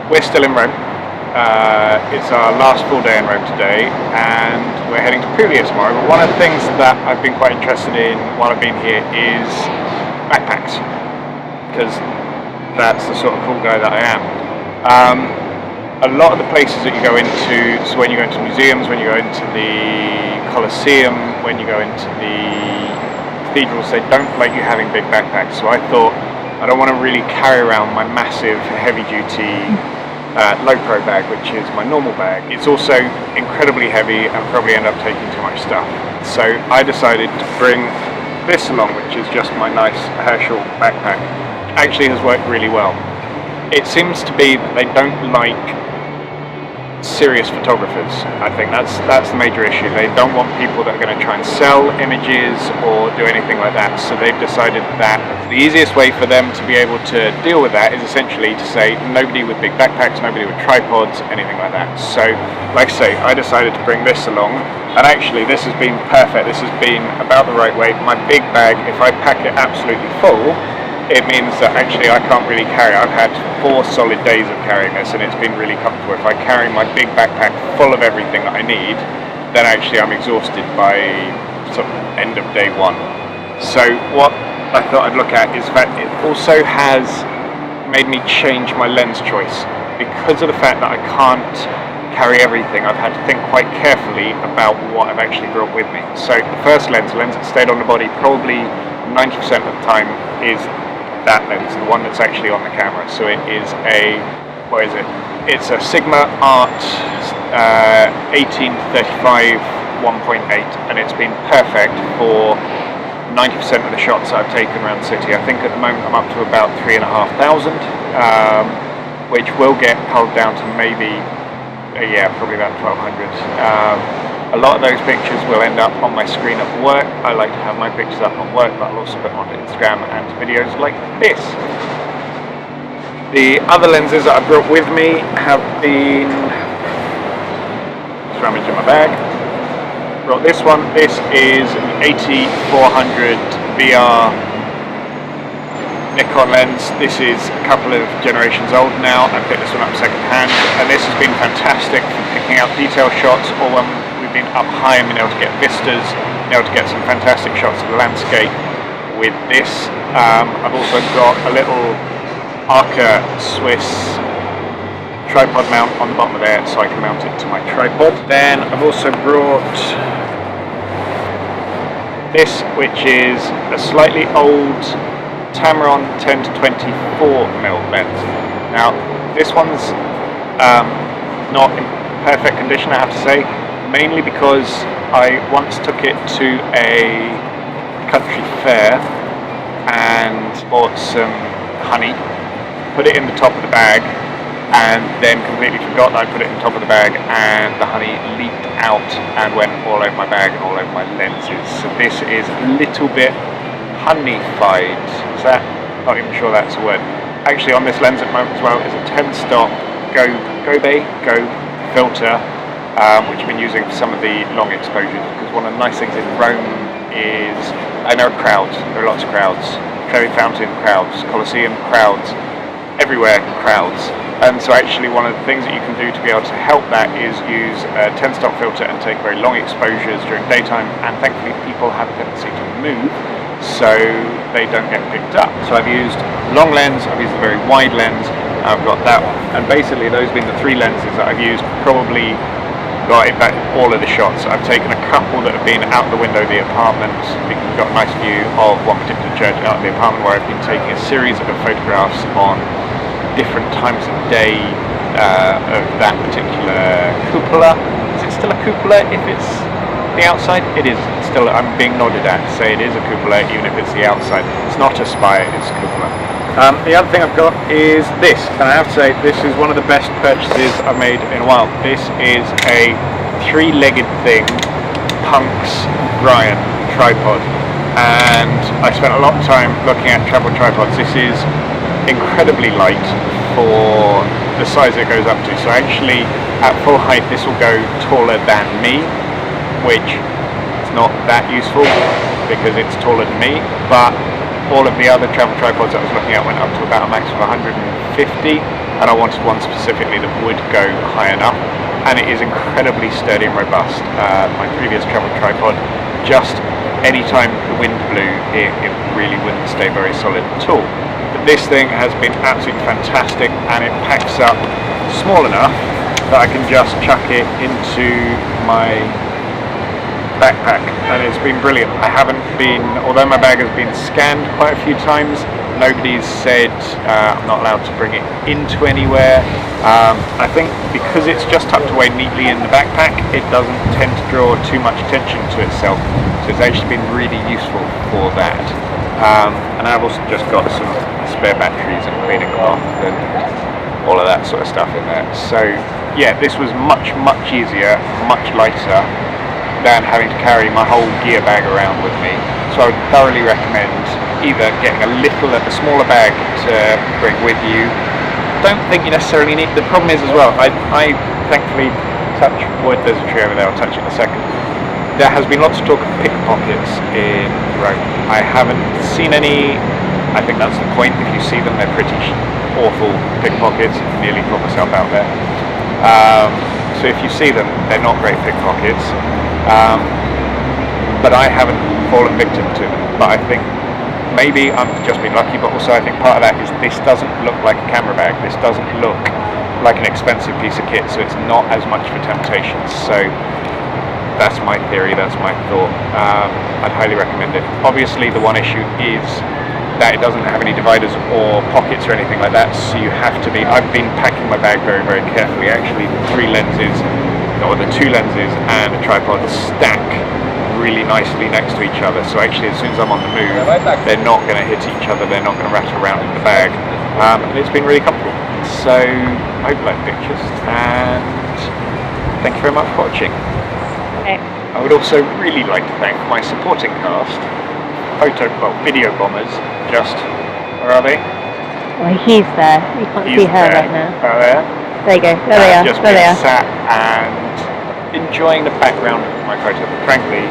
We're still in Rome. It's our last full day in Rome today, and we're heading to Puglia tomorrow. But one of the things that I've been quite interested in while I've been here is backpacks, because that's the sort of cool guy that I am. A lot of the places that you go into, so when you go into museums, when you go into the Colosseum, when you go into the cathedrals, they don't let you having big backpacks. So I thought, I don't want to really carry around my massive heavy-duty Lowepro bag, which is my normal bag. It's also incredibly heavy and probably end up taking too much stuff. So I decided to bring this along, which is just my nice Herschel backpack. Actually has worked really well. It seems to be that they don't like serious photographers. I think that's the major issue. They don't want people that are going to try and sell images or do anything like that. So they've decided that the easiest way for them to be able to deal with that is essentially to say nobody with big backpacks, nobody with tripods, anything like that. So, like I say, I decided to bring this along, and actually this has been perfect. This has been about the right weight. My big bag, if I pack it absolutely full, it means that actually I can't really carry it. I've had 4 solid days of carrying this and it's been really comfortable. If I carry my big backpack full of everything that I need, then actually I'm exhausted by sort of end of day 1. So what I thought I'd look at is that it also has made me change my lens choice. Because of the fact that I can't carry everything, I've had to think quite carefully about what I've actually brought with me. So the first lens that stayed on the body probably 90% of the time is that lens, the one that's actually on the camera. So it is what is it? It's a Sigma Art 1835 1.8, and it's been perfect for 90% of the shots that I've taken around the city. I think at the moment I'm up to about 3,500, which will get culled down to maybe, probably about 1,200. A lot of those pictures will end up on my screen at work. I like to have my pictures up on work, but I'll also put them on Instagram and videos like this. The other lenses that I brought with me have been rummaged in my bag. Brought this one. This is an 8400 VR Nikon lens. This is a couple of generations old now. I picked this one up second hand, and this has been fantastic for picking out detail shots, or when we've been up high and been able to get vistas, been able to get some fantastic shots of the landscape with this. I've also got a little Arca Swiss tripod mount on the bottom of there, so I can mount it to my tripod. Then I've also brought this, which is a slightly old Tamron 10 to 24mm lens. Now this one's not in perfect condition, I have to say, mainly because I once took it to a country fair and bought some honey, put it in the top of the bag, and then completely forgot that I put it in the top of the bag, and the honey leaked out and went all over my bag and all over my lenses. So this is a little bit honeyfied. Is that? Not even sure that's a word. Actually, on this lens at the moment as well is a 10-stop Go filter, which I've been using for some of the long exposures, because one of the nice things in Rome is, and there are crowds, there are lots of crowds, Trevi Fountain crowds, Colosseum crowds, everywhere crowds. And so actually one of the things that you can do to be able to help that is use a 10-stop filter and take very long exposures during daytime, and thankfully people have a tendency to move, so they don't get picked up. So I've used long lens, I've used a very wide lens, I've got that one, and basically those have been the 3 lenses that I've used probably got in fact all of the shots. I've taken a couple that have been out the window of the apartment, because we've got a nice view of one particular church out of the apartment, where I've been taking a series of photographs on different times of day of that particular cupola. Is it still a cupola if it's the outside? It is still, I'm being nodded at to say it is a cupola even if it's the outside. It's not a spire, it's a cupola. The other thing I've got is this, and I have to say this is one of the best purchases I've made in a while. This is a 3-legged thing, Punk's Brian tripod, and I spent a lot of time looking at travel tripods. This is incredibly light for the size it goes up to. So actually at full height this will go taller than me, which is not that useful because it's taller than me, but all of the other travel tripods I was looking at went up to about a max of 150, and I wanted one specifically that would go high enough, and it is incredibly sturdy and robust. My previous travel tripod, just any time the wind blew, it really wouldn't stay very solid at all. But this thing has been absolutely fantastic, and it packs up small enough that I can just chuck it into my backpack, and it's been brilliant. I haven't been, although my bag has been scanned quite a few times, nobody's said I'm not allowed to bring it into anywhere. I think because it's just tucked away neatly in the backpack, it doesn't tend to draw too much attention to itself, so it's actually been really useful for that. And I've also just got some spare batteries and cleaning cloth and all of that sort of stuff in there. So yeah, this was much easier, much lighter than having to carry my whole gear bag around with me. So I would thoroughly recommend either getting a smaller bag to bring with you. Don't think you necessarily need, the problem is as well, I thankfully, touch wood, there's a tree over there, I'll touch it in a second. There has been lots of talk of pickpockets in Rome. I haven't seen any. I think that's the point. If you see them, they're pretty awful pickpockets. Nearly put myself out there. So if you see them, they're not great pickpockets. But I haven't fallen victim to them. But I think maybe I've just been lucky, but also I think part of that is this doesn't look like a camera bag. This doesn't look like an expensive piece of kit, so it's not as much for temptation. So that's my theory, that's my thought. I'd highly recommend it. Obviously the one issue is that it doesn't have any dividers or pockets or anything like that, so you have to be, I've been packing my bag very carefully. Actually the two lenses and a tripod stack really nicely next to each other, so actually as soon as I'm on the move, they're not going to hit each other, they're not going to rattle around in the bag, and it's been really comfortable. So I hope you like pictures, and thank you very much for watching. I would also really like to thank my supporting cast, video bombers. Just, where are they? Well, he's there. You can't see her there. right now. Oh, there? There you go. There they are. Just there they are. Sat and enjoying the background of my photo. But frankly,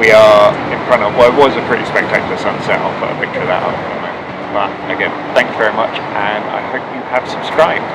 we are in front of what was a pretty spectacular sunset. I'll put a picture of that up in a moment. But again, thank you very much, and I hope you have subscribed.